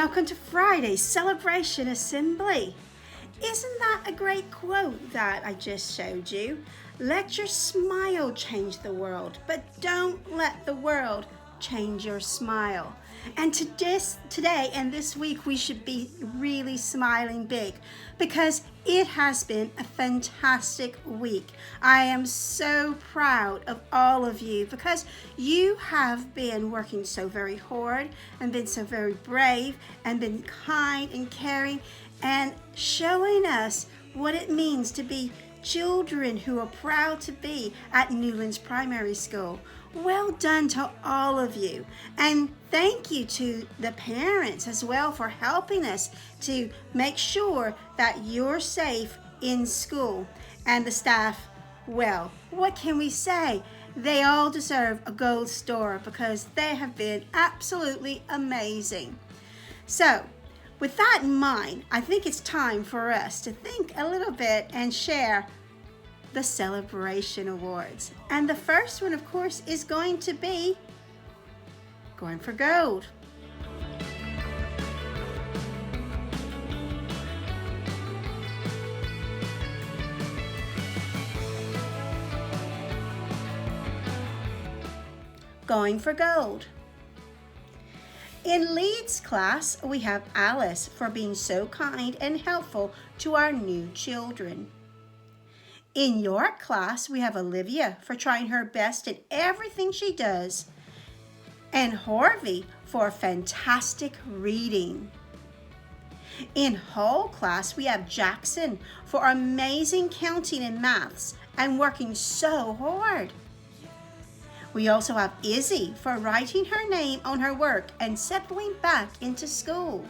welcome to Friday's Celebration Assembly. Isn't that a great quote that I just showed you? Let your smile change the world, but don't let the world change your smile. And today and this week, we should be really smiling big because it has been a fantastic week. I am so proud of all of you because you have been working so very hard and been so very brave and been kind and caring and showing us what it means to be children who are proud to be at Newlands Primary School. Well done to all of you, and thank you to the parents as well for helping us to make sure that you're safe in school, and the staff, well, what can we say? They all deserve a gold star because they have been absolutely amazing. So with that in mind, I think it's time for us to think a little bit and share the Celebration Awards. And the first one, of course, is going to be Going for Gold. Going for Gold. In Leeds class, we have Alice for being so kind and helpful to our new children. In York class, we have Olivia for trying her best in everything she does, and Harvey for fantastic reading. In Hull class, we have Jackson for amazing counting and maths and working so hard. We also have Izzy for writing her name on her work and settling back into school.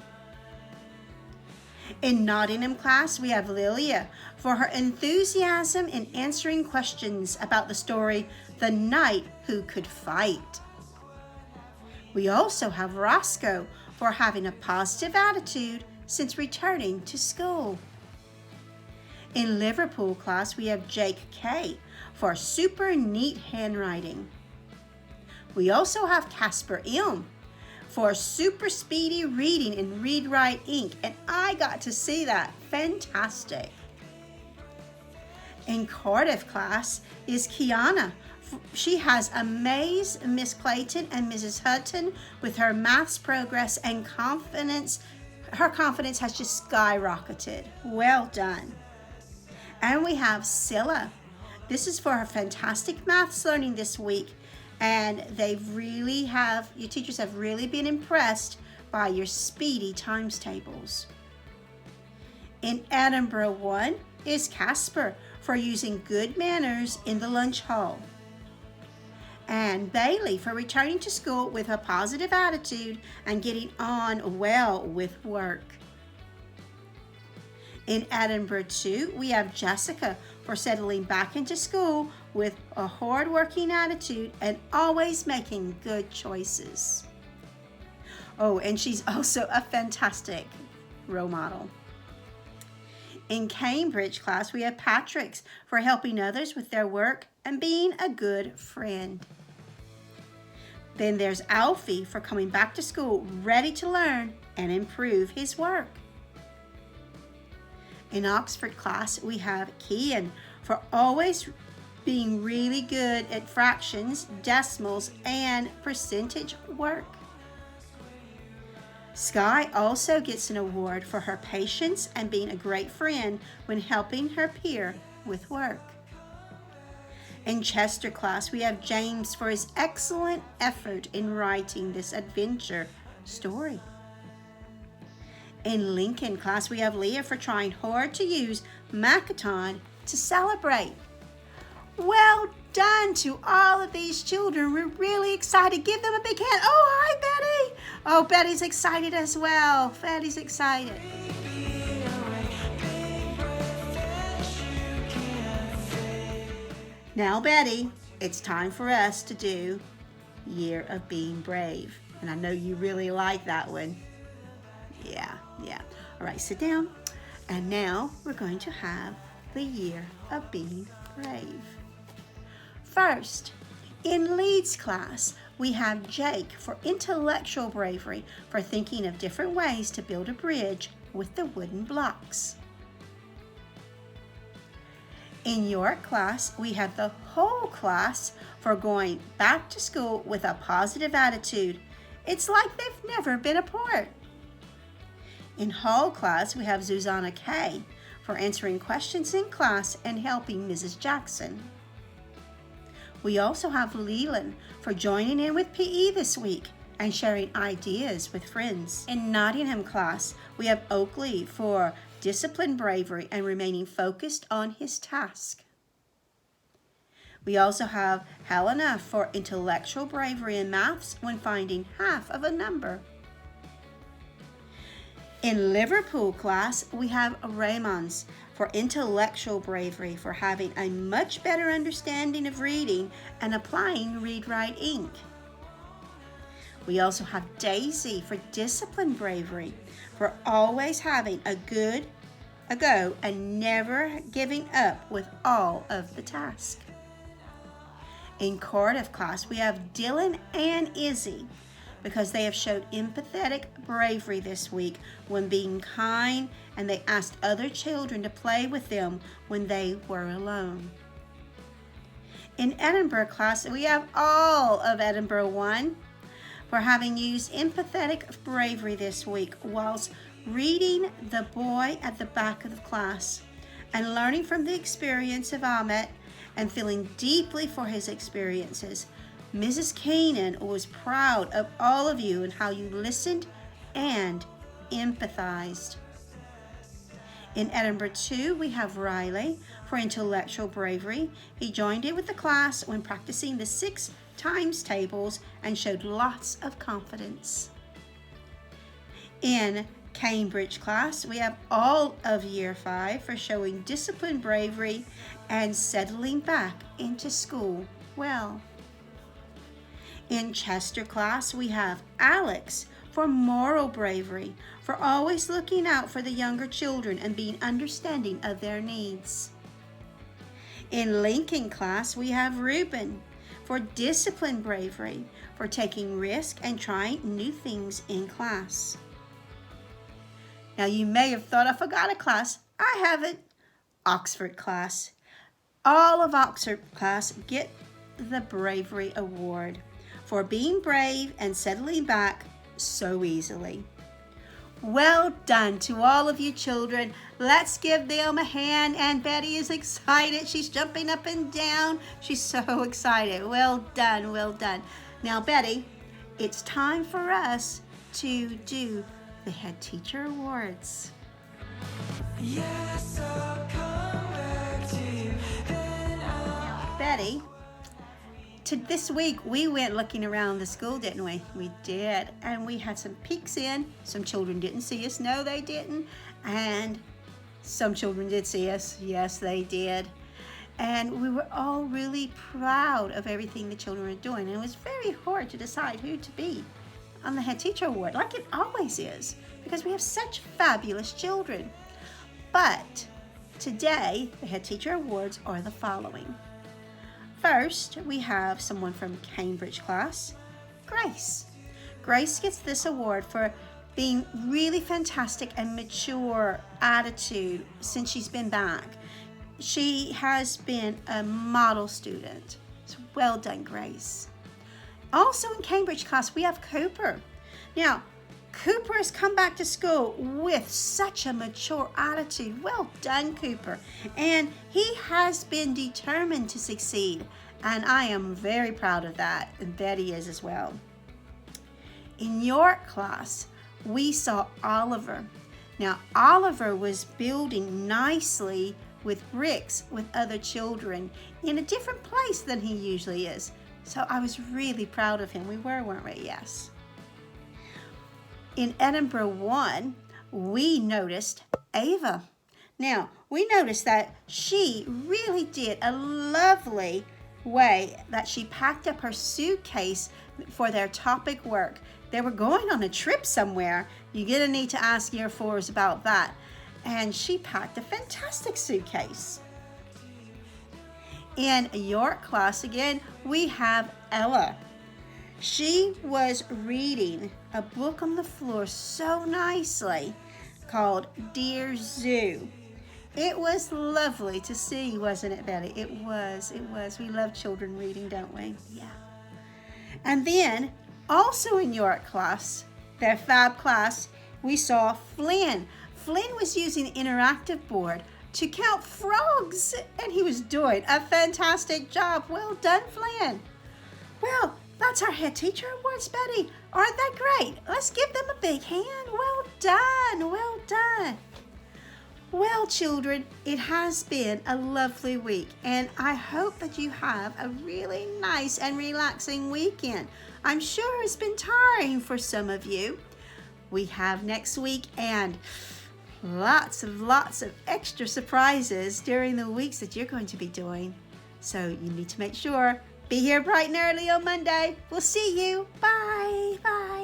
In Nottingham class, we have Lilia for her enthusiasm in answering questions about the story, The Knight Who Could Fight. We also have Roscoe for having a positive attitude since returning to school. In Liverpool class, we have Jake K for super neat handwriting. We also have Casper Ilm for super speedy reading in Read Write Ink, and I got to see that. Fantastic. In Cardiff class is Kiana. She has amazed Miss Clayton and Mrs. Hutton with her maths progress and confidence. Her confidence has just skyrocketed. Well done. And we have Scylla. This is for her fantastic maths learning this week. And your teachers have really been impressed by your speedy times tables. In Edinburgh 1 is Casper for using good manners in the lunch hall. And Bailey for returning to school with a positive attitude and getting on well with work. In Edinburgh 2, we have Jessica for settling back into school with a hard-working attitude and always making good choices. Oh, and she's also a fantastic role model. In Cambridge class, we have Patrick's for helping others with their work and being a good friend. Then there's Alfie for coming back to school ready to learn and improve his work. In Oxford class, we have Kian for always being really good at fractions, decimals, and percentage work. Sky also gets an award for her patience and being a great friend when helping her peer with work. In Chester class, we have James for his excellent effort in writing this adventure story. In Lincoln class, we have Leah for trying hard to use Makaton to celebrate. Well done to all of these children. We're really excited. Give them a big hand. Oh, hi, Betty. Oh, Betty's excited as well. Betty's excited. Now, Betty, it's time for us to do Year of Being Brave. And I know you really like that one. Yeah. All right, sit down. And now we're going to have the Year of Being Brave. First, in Leeds class, we have Jake for intellectual bravery for thinking of different ways to build a bridge with the wooden blocks. In your class, we have the whole class for going back to school with a positive attitude. It's like they've never been apart. In Hall class, we have Susanna K for answering questions in class and helping Mrs. Jackson. We also have Leland for joining in with PE this week and sharing ideas with friends. In Nottingham class, we have Oakley for discipline, bravery, and remaining focused on his task. We also have Helena for intellectual bravery in maths when finding half of a number. In Liverpool class, we have Raymond's for intellectual bravery for having a much better understanding of reading and applying Read Write Ink. We also have Daisy for discipline bravery for always having a go and never giving up with all of the tasks. In Cardiff class, we have Dylan and Izzy because they have showed empathetic bravery this week when being kind, and they asked other children to play with them when they were alone. In Edinburgh class, we have all of Edinburgh 1 for having used empathetic bravery this week whilst reading The Boy at the Back of the Class and learning from the experience of Ahmet and feeling deeply for his experiences. Mrs. Keenan was proud of all of you and how you listened and empathized. In Edinburgh 2, we have Riley for intellectual bravery. He joined in with the class when practicing the 6 times tables and showed lots of confidence. In Cambridge class, we have all of Year 5 for showing discipline, bravery, and settling back into school well. In Chester class, we have Alex for moral bravery, for always looking out for the younger children and being understanding of their needs. In Lincoln class, we have Reuben for discipline bravery, for taking risk and trying new things in class. Now you may have thought I forgot a class. I haven't. Oxford class. All of Oxford class get the Bravery Award for being brave and settling back so easily. Well done to all of you children. Let's give them a hand. And Betty is excited. She's jumping up and down. She's so excited. Well done, well done. Now, Betty, it's time for us to do the Head Teacher Awards. Yes, I'll come back to you. Betty, this week we went looking around the school, didn't we? We did, and we had some peeks in. Some children didn't see us. No, they didn't. And some children did see us. Yes, they did. And we were all really proud of everything the children were doing. And it was very hard to decide who to be on the Head Teacher Award, like it always is, because we have such fabulous children. But today, the Head Teacher Awards are the following. First, we have someone from Cambridge class, Grace. Grace gets this award for being really fantastic and mature attitude since she's been back. She has been a model student. So well done, Grace. Also in Cambridge class, we have Cooper. Now, Cooper has come back to school with such a mature attitude. Well done, Cooper. And he has been determined to succeed. And I am very proud of that. And Betty is as well. In your class, we saw Oliver. Now, Oliver was building nicely with bricks with other children in a different place than he usually is. So I was really proud of him. We were, weren't we? Yes. In Edinburgh 1, we noticed Ava. Now, we noticed that she really did a lovely way that she packed up her suitcase for their topic work. They were going on a trip somewhere. You're going to need to ask Year 4s about that. And she packed a fantastic suitcase. In your class again, we have Ella. She was reading a book on the floor so nicely called Dear Zoo. It was lovely to see, wasn't it, Betty? It was. We love children reading, don't we? Yeah. And then, also in your class, their fab class, we saw Flynn. Flynn was using the interactive board to count frogs, and he was doing a fantastic job. Well done, Flynn. Well, that's our head teacher awards, Betty. Aren't that great? Let's give them a big hand. Well done, well done. Well, children, it has been a lovely week, and I hope that you have a really nice and relaxing weekend. I'm sure it's been tiring for some of you. We have next week and lots of extra surprises during the weeks that you're going to be doing. So you need to make sure, be here bright and early on Monday. We'll see you. Bye. Bye.